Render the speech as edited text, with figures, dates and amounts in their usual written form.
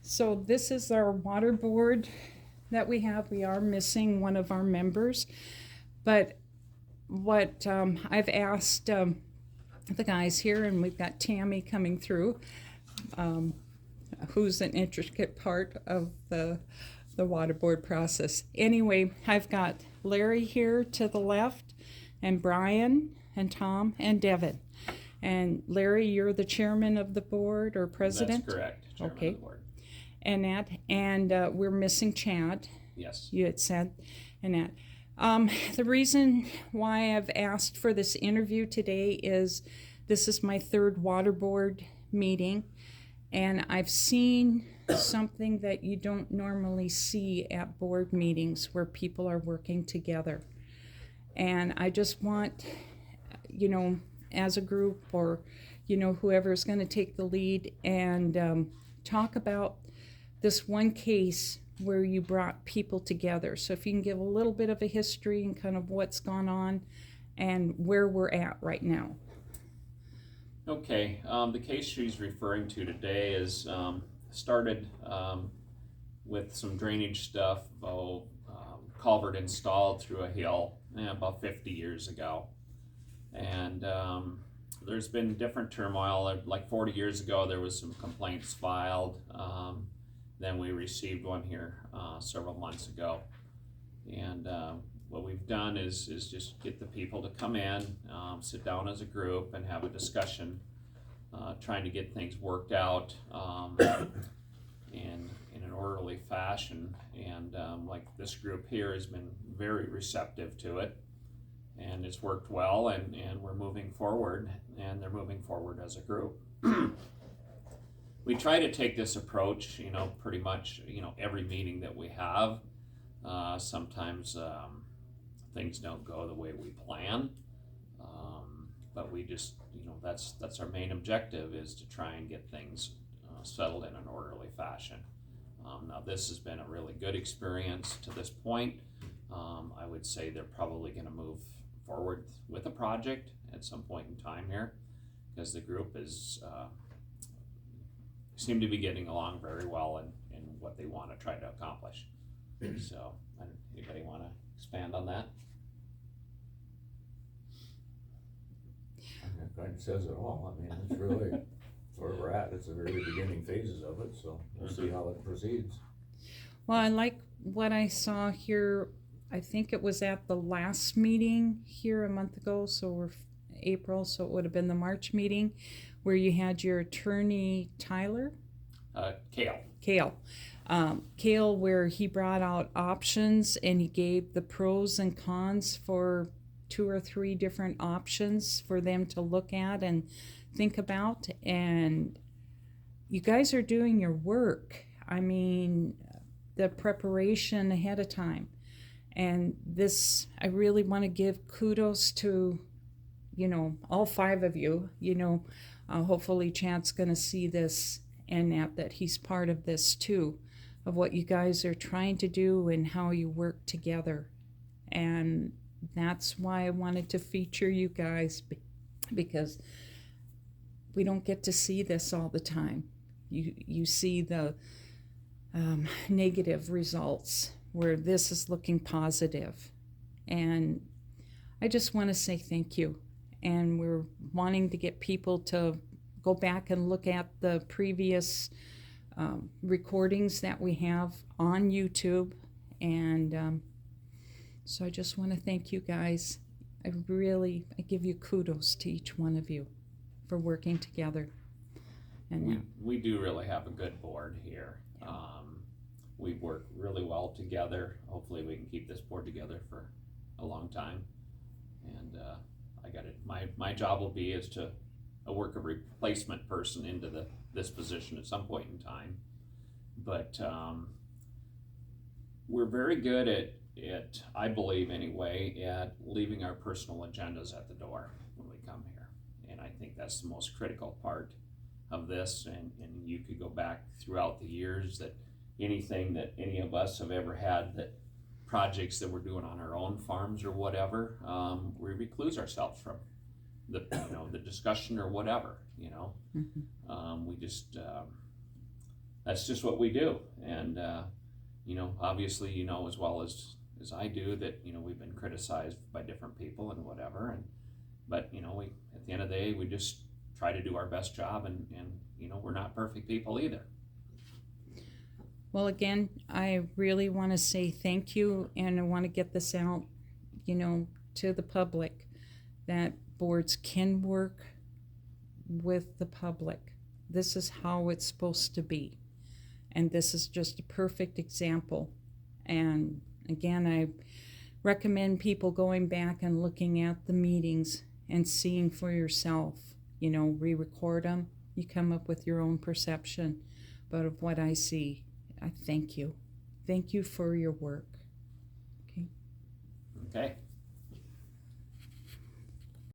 So this is our water board that we have. We are missing one of our members, but what I've asked the guys here, and we've got Tammy coming through, who's an intricate part of the water board process. Anyway, I've got Larry here to the left, and Brian, and Tom, and Devin. And Larry, you're the chairman of the board or president? That's correct, chairman Okay. of the board. And that, and we're missing Chad. Yes. You had said, and that. The reason why I've asked for this interview today is this is my third water board meeting, and I've seen something that you don't normally see at board meetings where people are working together. And I just want, as a group, or, whoever's going to take the lead and talk about this one case where you brought people together. So if you can give a little bit of a history and kind of what's gone on and where we're at right now. Okay, the case she's referring to today is started with some drainage stuff, culvert installed through a hill about 50 years ago. And there's been different turmoil. Like 40 years ago, there was some complaints filed. Then we received one here several months ago. And what we've done is just get the people to come in, sit down as a group and have a discussion, trying to get things worked out in an orderly fashion. And like this group here has been very receptive to it, and it's worked well, and we're moving forward, and they're moving forward as a group. We try to take this approach, pretty much, every meeting that we have. Sometimes things don't go the way we plan, but we just, that's our main objective, is to try and get things settled in an orderly fashion. Now this has been a really good experience to this point. I would say they're probably going to move forward with a project at some point in time here, because the group is seem to be getting along very well in what they want to try to accomplish. So, anybody want to expand on that? That kind of says it all. I mean, it's really where we're at. It's the very beginning phases of it, so we'll see how it proceeds. Well, I like what I saw here. I think it was at the last meeting here a month ago, so we're April, so it would have been the March meeting, where you had your attorney Tyler? Cale. Cale, where he brought out options and he gave the pros and cons for 2 or 3 different options for them to look at and think about. And you guys are doing your work. I mean, the preparation ahead of time. And this, I really want to give kudos to, all 5 of you. Hopefully Chad's going to see this, and that he's part of this too, of what you guys are trying to do and how you work together. And that's why I wanted to feature you guys, because we don't get to see this all the time. You see the negative results, where this is looking positive. And I just want to say thank you. And we're wanting to get people to go back and look at the previous recordings that we have on YouTube. And so I just want to thank you guys. I give you kudos to each one of you for working together. And we do really have a good board here. We work really well together. Hopefully we can keep this board together for a long time. And I got it. My job will be is to work a replacement person into this position at some point in time. But we're very good at, I believe anyway, at leaving our personal agendas at the door when we come here. And I think that's the most critical part of this. And you could go back throughout the years, that anything that any of us have ever had, that projects that we're doing on our own farms or whatever, we recluse ourselves from the discussion or whatever. We just that's just what we do. And, you know, obviously, you know, as well as I do that, you know, we've been criticized by different people and whatever. But, you know, at the end of the day, we just try to do our best job, and you know, we're not perfect people either. Well, again, I really want to say thank you, and I want to get this out, you know, to the public, that boards can work with the public. This is how it's supposed to be. And this is just a perfect example. And again, I recommend people going back and looking at the meetings and seeing for yourself. You know, re-record them. You come up with your own perception. But of what I see, I thank you. Thank you for your work. Okay. Okay.